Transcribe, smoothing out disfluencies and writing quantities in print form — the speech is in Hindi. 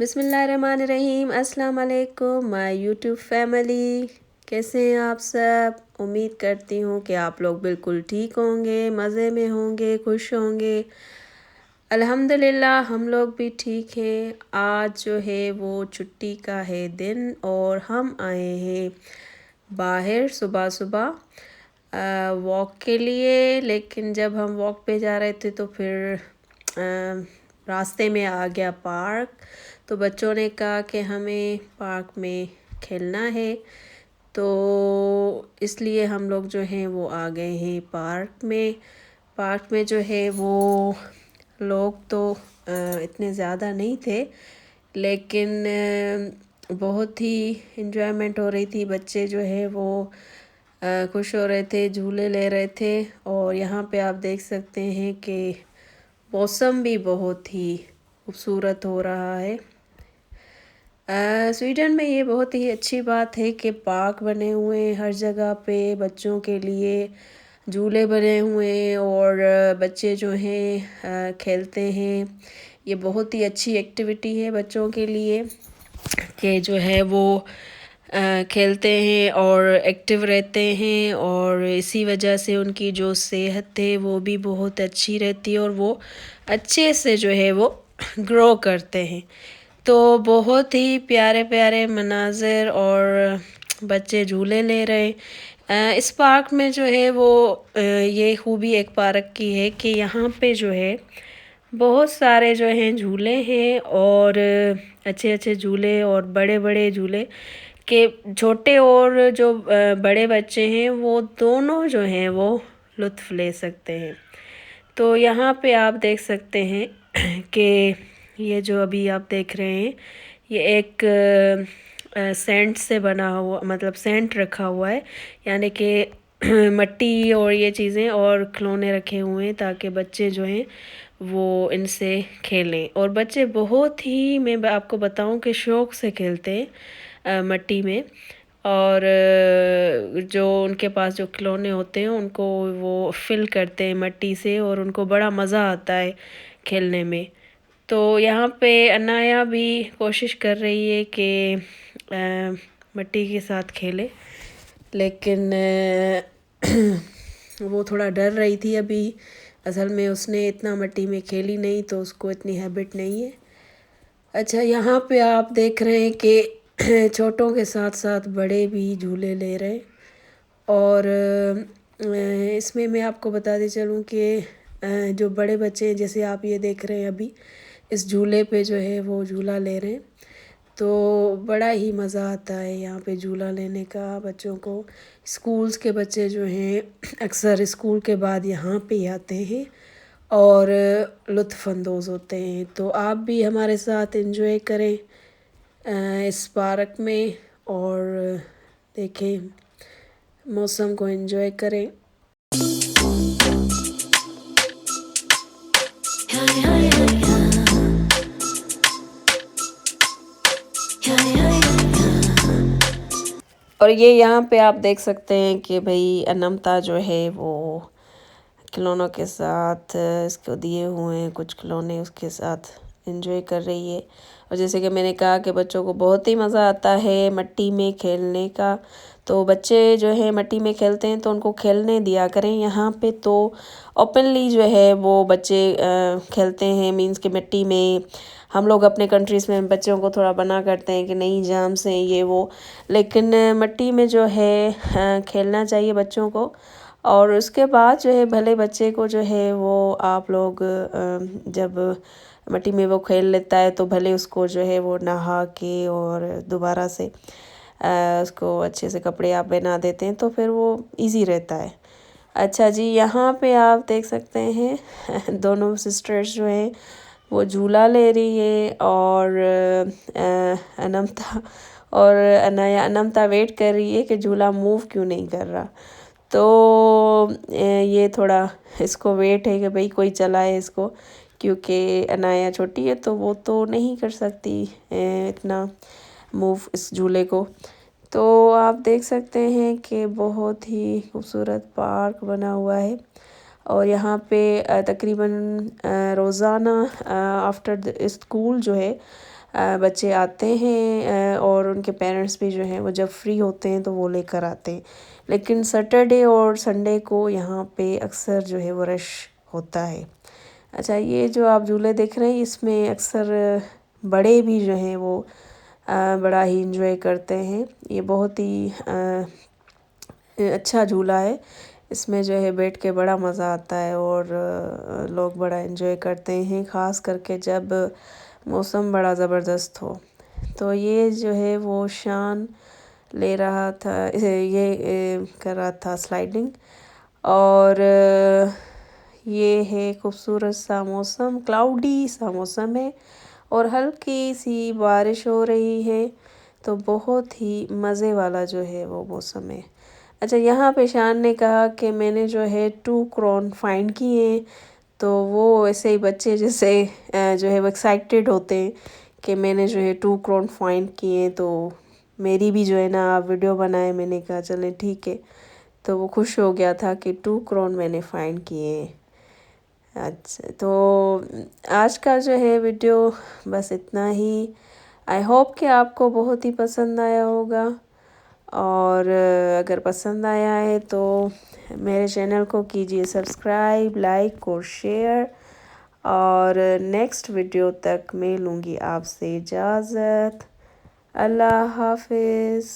बिस्मिल्लाहिर्रहमानिर्रहीम। अस्सलाम वालेकुम माय यूट्यूब फैमिली। कैसे हैं आप सब? उम्मीद करती हूँ कि आप लोग बिल्कुल ठीक होंगे, मज़े में होंगे, खुश होंगे। अल्हम्दुलिल्लाह हम लोग भी ठीक हैं। आज जो है वो छुट्टी का है दिन और हम आए हैं बाहर सुबह सुबह वॉक के लिए। लेकिन जब हम वॉक पे जा रहे थे तो फिर रास्ते में आ गया पार्क। तो बच्चों ने कहा कि हमें पार्क में खेलना है, तो इसलिए हम लोग जो हैं वो आ गए हैं पार्क में। पार्क में जो है वो लोग तो इतने ज़्यादा नहीं थे, लेकिन बहुत ही इन्जॉयमेंट हो रही थी। बच्चे जो है वो खुश हो रहे थे, झूले ले रहे थे। और यहाँ पे आप देख सकते हैं कि मौसम भी बहुत ही खूबसूरत हो रहा है। स्वीडन में ये बहुत ही अच्छी बात है कि पार्क बने हुए हैं हर जगह पे, बच्चों के लिए झूले बने हुए हैं और बच्चे जो हैं खेलते हैं। ये बहुत ही अच्छी एक्टिविटी है बच्चों के लिए कि जो है वो खेलते हैं और एक्टिव रहते हैं, और इसी वजह से उनकी जो सेहत है वो भी बहुत अच्छी रहती है और वो अच्छे से जो है वो ग्रो करते हैं। तो बहुत ही प्यारे प्यारे मनाज़र और बच्चे झूले ले रहे हैं। इस पार्क में जो है वो ये खूबी एक पार्क की है कि यहाँ पे जो है बहुत सारे जो हैं झूले हैं, और अच्छे अच्छे झूले और बड़े बड़े झूले के छोटे और जो बड़े बच्चे हैं वो दोनों जो हैं वो लुत्फ़ ले सकते हैं। तो यहाँ पे आप देख सकते हैं कि ये जो अभी आप देख रहे हैं ये एक सेंट से बना हुआ, मतलब सेंट रखा हुआ है, यानी कि मिट्टी और ये चीज़ें और खिलौने रखे हुए हैं ताकि बच्चे जो हैं वो इनसे खेलें। और बच्चे बहुत ही, मैं आपको बताऊं कि शौक़ से खेलते हैं मिट्टी में। और जो उनके पास जो खिलौने होते हैं उनको वो फिल करते हैं मिट्टी से और उनको बड़ा मज़ा आता है खेलने में। तो यहाँ पे अनाया भी कोशिश कर रही है कि मिट्टी के साथ खेले, लेकिन वो थोड़ा डर रही थी अभी। असल में उसने इतना मिट्टी में खेली नहीं, तो उसको इतनी हैबिट नहीं है। अच्छा, यहाँ पे आप देख रहे हैं कि छोटों के साथ साथ बड़े भी झूले ले रहे हैं। और इसमें मैं आपको बताते चलूँ कि जो बड़े बच्चे हैं, जैसे आप ये देख रहे हैं अभी इस झूले पे जो है वो झूला ले रहे हैं, तो बड़ा ही मज़ा आता है यहाँ पे झूला लेने का बच्चों को। स्कूल्स के बच्चे जो हैं अक्सर स्कूल के बाद यहाँ पे ही आते हैं और लुत्फ़अंदोज़ होते हैं। तो आप भी हमारे साथ एंजॉय करें इस पार्क में और देखें, मौसम को एंजॉय करें। और ये यहाँ पे आप देख सकते हैं कि भाई अनमता जो है वो खिलौनों के साथ इसको दिए हुए हैं कुछ खिलौने, उसके साथ एंजॉय कर रही है। और जैसे कि मैंने कहा कि बच्चों को बहुत ही मज़ा आता है मिट्टी में खेलने का। तो बच्चे जो है मिट्टी में खेलते हैं तो उनको खेलने दिया करें। यहाँ पे तो ओपनली जो है वो बच्चे खेलते हैं, मींस कि मिट्टी में। हम लोग अपने कंट्रीज़ में बच्चों को थोड़ा मना करते हैं कि नहीं जाम्स हैं ये वो, लेकिन मिट्टी में जो है खेलना चाहिए बच्चों को। और उसके बाद जो है भले बच्चे को जो है वो आप लोग जब मिट्टी में वो खेल लेता है तो भले उसको जो है वो नहा के और दोबारा से उसको अच्छे से कपड़े आप पहना देते हैं तो फिर वो इजी रहता है। अच्छा जी, यहाँ पे आप देख सकते हैं दोनों सिस्टर्स जो हैं वो झूला ले रही है, और अनमता और अनाया, अनमता वेट कर रही है कि झूला मूव क्यों नहीं कर रहा। तो ये थोड़ा इसको वेट है कि भाई कोई चलाए इसको, क्योंकि अनाया छोटी है तो वो तो नहीं कर सकती इतना मूव इस झूले को। तो आप देख सकते हैं कि बहुत ही खूबसूरत पार्क बना हुआ है। और यहाँ पे तकरीबन रोज़ाना आफ्टर स्कूल जो है बच्चे आते हैं और उनके पेरेंट्स भी जो हैं वो जब फ्री होते हैं तो वो लेकर आते हैं। लेकिन सैटरडे और संडे को यहाँ पे अक्सर जो है वो रश होता है। अच्छा, ये जो आप झूले देख रहे हैं इसमें अक्सर बड़े भी जो हैं वो बड़ा ही इंजॉय करते हैं। ये बहुत ही अच्छा झूला है। इसमें जो है बैठ के बड़ा मज़ा आता है और लोग बड़ा एंजॉय करते हैं, ख़ास करके जब मौसम बड़ा ज़बरदस्त हो। तो ये जो है वो शान ले रहा था, ये कर रहा था स्लाइडिंग। और ये है खूबसूरत सा मौसम, क्लाउडी सा मौसम है और हल्की सी बारिश हो रही है। तो बहुत ही मज़े वाला जो है वो मौसम है। अच्छा, यहाँ पे शान ने कहा कि मैंने जो है 2 क्रोन फाइंड किए। तो वो ऐसे ही बच्चे जैसे जो है वो एक्साइटेड होते हैं कि मैंने जो है 2 क्रोन फाइंड किए, तो मेरी भी जो है ना आप वीडियो बनाए। मैंने कहा चलें ठीक है। तो वो खुश हो गया था कि 2 क्रोन मैंने फाइंड किए। अच्छा, तो आज का जो है वीडियो बस इतना ही। आई होप कि आपको बहुत ही पसंद आया होगा। और अगर पसंद आया है तो मेरे चैनल को कीजिए सब्सक्राइब, लाइक और शेयर। और नेक्स्ट वीडियो तक मैं लूँगी आपसे इजाज़त। अल्लाह हाफिज़।